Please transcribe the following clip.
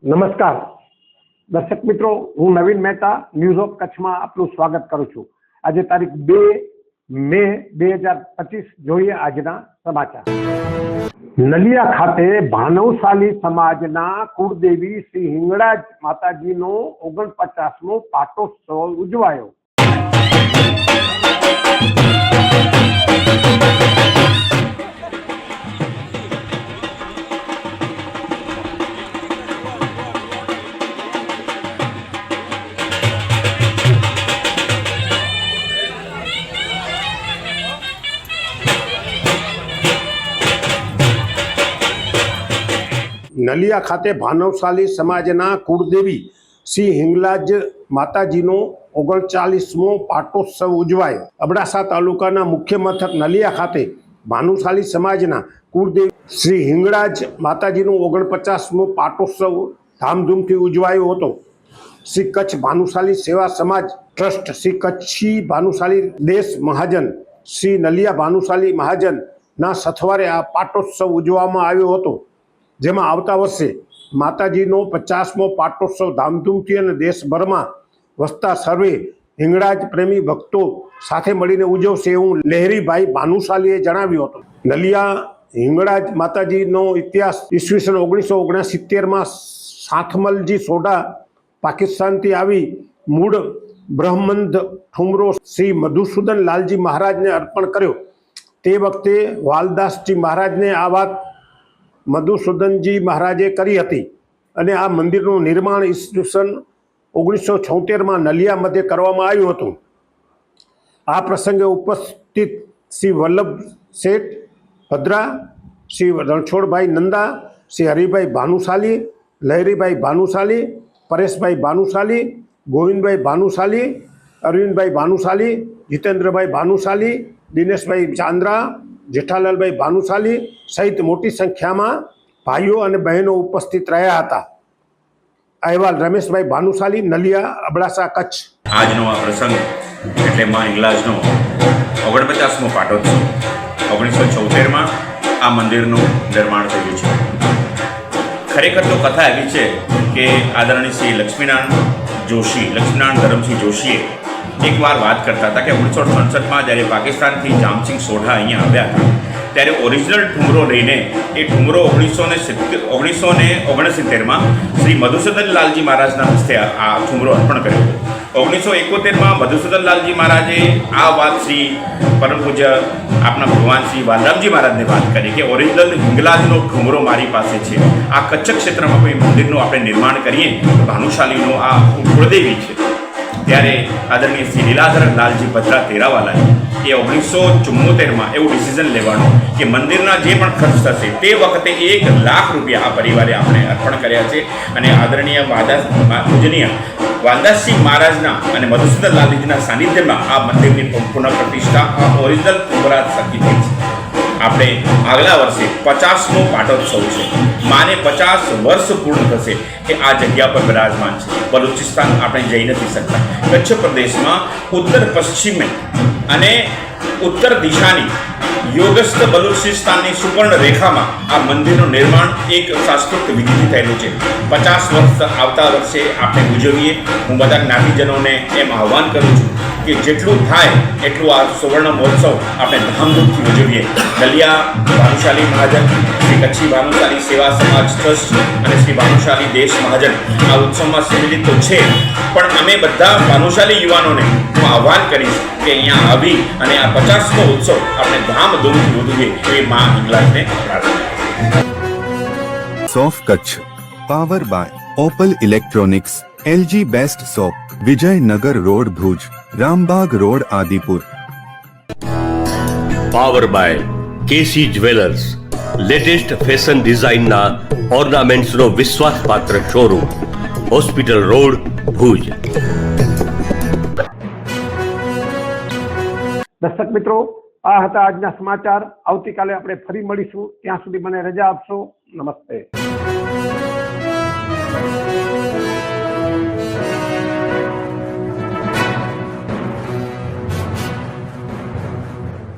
નમસ્કાર દર્શક મિત્રો, હું નવીન મહેતા ન્યૂઝ ઓફ કચ્છમાં આપનું સ્વાગત કરું છું। આજે તારીખ 2 મે 2025 જોઈએ આજના સમાચાર। નલિયા ખાતે ભાનવશાલી સમાજના કુળદેવી શ્રી હિંગળાજ માતાજીનો 49મો પાટોત્સવ ઉજવાયો। નલિયા ખાતે ભાનવશાલી સમાજના કુળદેવી શ્રી હિંગળાજ માતાજીનો 39મો પાટોત્સવ ઉજવાયો। અબડાસા તાલુકાના મુખ્ય મથક નલિયા ખાતે ભાનુશાલી સમાજના કુળદેવી શ્રી હિંગળાજ માતાજીનો 49મો પાટોત્સવ ધામધૂમથી ઉજવાયો હતો। શ્રી કચ્છ ભાનુશાલી સેવા સમાજ ટ્રસ્ટ, શ્રી કચ્છી ભાનુશાલી દેશ મહાજન, શ્રી નલિયા ભાનુશાલી મહાજનના સથવારે આ પાટોત્સવ ઉજવવામાં આવ્યો હતો, જેમાં આવતા વર્ષે માતાજીનો 50મો પાટોત્સવ ધામધૂમથી અને દેશભરમાં વસતા સર્વે હિંગળાજ પ્રેમી ભક્તો સાથે મળીને ઉજવશે એવું લહેરીભાઈ ભાનુશાલીએ જણાવ્યું હતું। નલિયા હિંગળાજ માતાજીનો ઇતિહાસ ઈસવીસન 1969માં સાથમલજી સોઢા પાકિસ્તાનથી આવી મૂળ બ્રહ્મંદ ઠુમરો શ્રી મધુસૂદન લાલજી મહારાજને અર્પણ કર્યો। તે વખતે વાલદાસજી મહારાજને આ વાત મધુસૂદનજી મહારાજે કરી હતી અને આ મંદિરનું નિર્માણ ઈસવીસન 1976માં નલિયા મધ્યે કરવામાં આવ્યું હતું। આ પ્રસંગે ઉપસ્થિત શ્રી વલ્લભ શેઠ ભદ્રા, શ્રી રણછોડભાઈ નંદા, શ્રી હરિભાઈ ભાનુશાલી, લહેરીભાઈ ભાનુશાલી, પરેશભાઈ ભાનુશાલી, ગોવિંદભાઈ ભાનુશાલી, અરવિંદભાઈ ભાનુશાલી, જીતેન્દ્રભાઈ ભાનુશાલી, દિનેશભાઈ ચાંદ્રા, જેઠાલાલભાઈ ભાનુશાલી સહિત મોટી સંખ્યામાં ભાઈઓ અને બહેનો ઉપસ્થિત રહ્યા હતા। અહેવાલ રમેશભાઈ ભાનુશાલી, નલિયા, અબડાસા, કચ્છ। આજનો આ પ્રસંગ એટલે માં હિંગળાજનો 49મો પાટોત્સવ। 1976માં આ મંદિરનું નિર્માણ થયું છે। ખરેખર તો કથા એવી છે કે આદરણીય શ્રી લક્ષ્મીનારાયણ ધરમસિંહ જોશીએ એકવાર વાત કરતા હતા કે 1968માં જ્યારે પાકિસ્તાનથી જામસિંગ સોઢા અહીંયા આવ્યા હતા ત્યારે ઓરિજિનલ ઠુમરો લઈને એ ઠુમરો 1969માં શ્રી મધુસૂદન લાલજી મહારાજના હસ્તે આ ઠુમરો અર્પણ કર્યો હતો। 1971માં મધુસૂદન લાલજી મહારાજે આ વાત શ્રી પરમ પૂજ્ય આપના ભગવાન શ્રી વાલરામજી મહારાજને વાત કરી કે ઓરિજિનલ હિંગળાજનો ઠુમરો મારી પાસે છે, આ કચ્છ ક્ષેત્રમાં કોઈ મંદિરનું આપણે નિર્માણ કરીએ તો ભાનુશાલીનો આ કુળદેવી છે। ત્યારે આદરણીય શ્રી લીલાધર લાલજી ભદ્રા તેરાવાલાએ એ 1974માં એવું ડિસિઝન લેવાનું કે મંદિરના જે પણ ખર્ચ થશે તે વખતે 1 લાખ રૂપિયા આ પરિવારે આપણે અર્પણ કર્યા છે અને આદરણીય પૂજનીય વાલદાસજી મહારાજના અને મધુસૂદન લાલજીના સાનિધ્યમાં આ મંદિરની પુનઃપ્રતિષ્ઠા આ ઓરિજિનલ ઠુમરા થકી થઈ છે। આપણે આગલા વર્ષે 50મો પાટોત્સવ છે, માને 50 વર્ષ પૂર્ણ થશે કે આ જગ્યા પર બિરાજમાન છે। બલુચિસ્તાન આપણે જઈ નથી શકતા। કચ્છ પ્રદેશમાં ઉત્તર પશ્ચિમે અને ઉત્તર દિશાની યોગસ્થ બલુચિસ્તાનની સુવર્ણ રેખામાં આ મંદિરનું નિર્માણ એક શાસ્ત્રોક્ત વિધિથી થયેલું છે। 50 વર્ષ આવતા વર્ષે આપણે ઉજવીએ। હું બધા જ્ઞાતિજનોને એમ આહ્વાન કરું છું કે જેટલું થાય એટલું આ સુવર્ણ મહોત્સવ આપણે ધામધૂમથી ઉજવીએ। નલિયા ભાનુશાલી મહાજન, શ્રી કચ્છી ભાનુશાલી સેવા સમાજ ટ્રસ્ટ અને શ્રી ભાનુશાલી દેશ મહાજન આ ઉત્સવમાં સંમિલિત તો છે, પણ અમે બધા ભાનુશાલી યુવાનોને હું આહ્વાન કરીશ કે અહીંયા આવી અને આ 50મો ઉત્સવ આપણે ધામધૂમથી ઉજવીએ એ માં હિંગળાજને પ્રાર્થના। સોફ Kutch power by Opal electronics, LG best shop, Vijaynagar road Bhuj, Rambag road Adipur. Power by KC jewellers, latest fashion ડિઝાઇનના ઓર્નામેન્ટ્સનો વિશ્વાસપાત્ર શોરૂમ, હોસ્પિટલ રોડ ભુજ। દર્શક મિત્રો, આ હતા આજના સમાચાર। આવતીકાલે આપણે ફરી મળીશું, ત્યાં સુધી મને રજા આપશો। નમસ્તે।